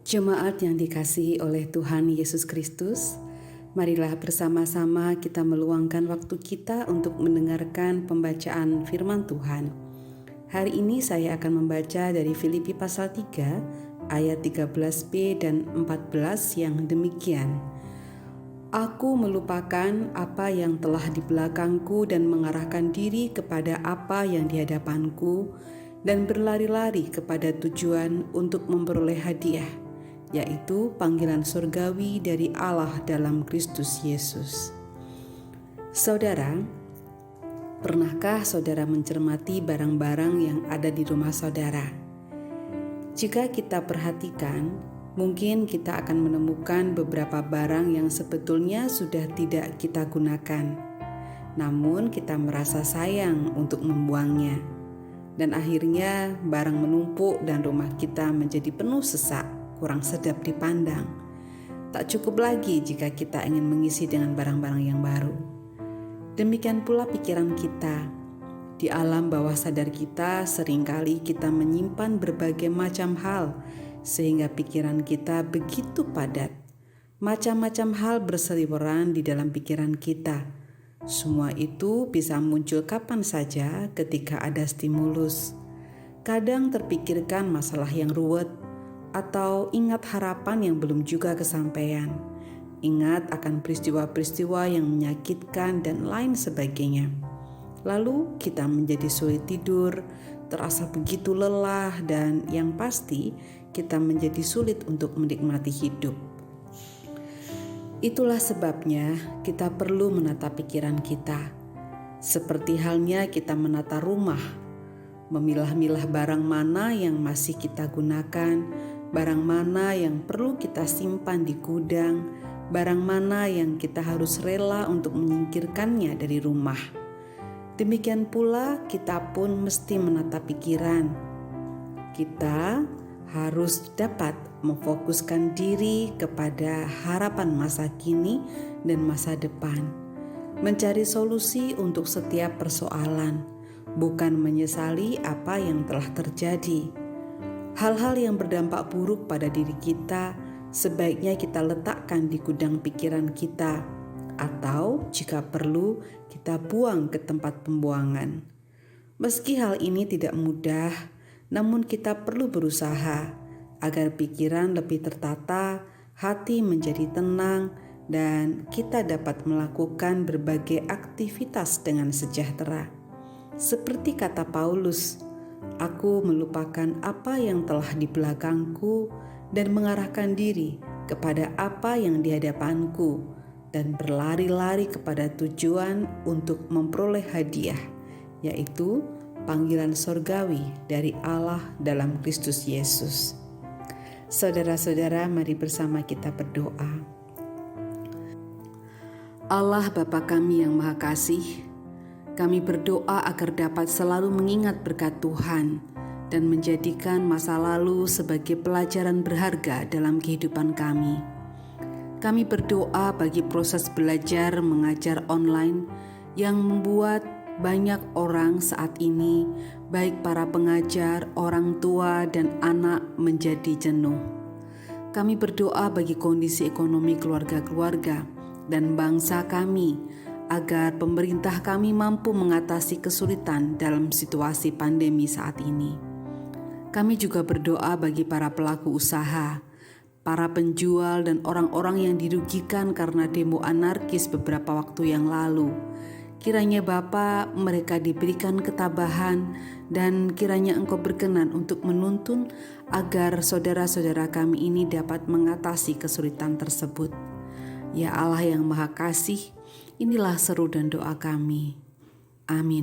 Jemaat yang dikasihi oleh Tuhan Yesus Kristus, marilah bersama-sama kita meluangkan waktu kita untuk mendengarkan pembacaan firman Tuhan. Hari ini saya akan membaca dari Filipi pasal 3 ayat 13b dan 14 yang demikian. Aku melupakan apa yang telah di belakangku dan mengarahkan diri kepada apa yang di hadapanku dan berlari-lari kepada tujuan untuk memperoleh hadiah, yaitu panggilan surgawi dari Allah dalam Kristus Yesus. Saudara, pernahkah saudara mencermati barang-barang yang ada di rumah saudara? Jika kita perhatikan, mungkin kita akan menemukan beberapa barang yang sebetulnya sudah tidak kita gunakan. Namun kita merasa sayang untuk membuangnya. Dan akhirnya barang menumpuk dan rumah kita menjadi penuh sesak, kurang sedap dipandang. Tak cukup lagi jika kita ingin mengisi dengan barang-barang yang baru. Demikian pula pikiran kita. Di alam bawah sadar kita seringkali kita menyimpan berbagai macam hal sehingga pikiran kita begitu padat. Macam-macam hal berseliweran di dalam pikiran kita. Semua itu bisa muncul kapan saja ketika ada stimulus. Kadang terpikirkan masalah yang ruwet, atau ingat harapan yang belum juga kesampaian. Ingat akan peristiwa-peristiwa yang menyakitkan dan lain sebagainya. Lalu kita menjadi sulit tidur, terasa begitu lelah, dan yang pasti kita menjadi sulit untuk menikmati hidup. Itulah sebabnya kita perlu menata pikiran kita. Seperti halnya kita menata rumah, memilah-milah barang mana yang masih kita gunakan, barang mana yang perlu kita simpan di gudang, barang mana yang kita harus rela untuk menyingkirkannya dari rumah. Demikian pula kita pun mesti menata pikiran. Kita harus dapat memfokuskan diri kepada harapan masa kini dan masa depan. Mencari solusi untuk setiap persoalan, bukan menyesali apa yang telah terjadi. Hal-hal yang berdampak buruk pada diri kita sebaiknya kita letakkan di gudang pikiran kita, atau jika perlu kita buang ke tempat pembuangan. Meski hal ini tidak mudah, namun kita perlu berusaha agar pikiran lebih tertata, hati menjadi tenang, dan kita dapat melakukan berbagai aktivitas dengan sejahtera. Seperti kata Paulus, aku melupakan apa yang telah di belakangku dan mengarahkan diri kepada apa yang di hadapanku dan berlari-lari kepada tujuan untuk memperoleh hadiah, yaitu panggilan surgawi dari Allah dalam Kristus Yesus. Saudara-saudara, mari bersama kita berdoa. Allah Bapa kami yang Maha Kasih, kami berdoa agar dapat selalu mengingat berkat Tuhan dan menjadikan masa lalu sebagai pelajaran berharga dalam kehidupan kami. Kami berdoa bagi proses belajar mengajar online yang membuat banyak orang saat ini, baik para pengajar, orang tua, dan anak menjadi jenuh. Kami berdoa bagi kondisi ekonomi keluarga-keluarga dan bangsa kami, agar pemerintah kami mampu mengatasi kesulitan dalam situasi pandemi saat ini. Kami juga berdoa bagi para pelaku usaha, para penjual, dan orang-orang yang dirugikan karena demo anarkis beberapa waktu yang lalu. Kiranya Bapa, mereka diberikan ketabahan dan kiranya Engkau berkenan untuk menuntun agar saudara-saudara kami ini dapat mengatasi kesulitan tersebut. Ya Allah yang Maha Kasih, inilah seru dan doa kami. Amin.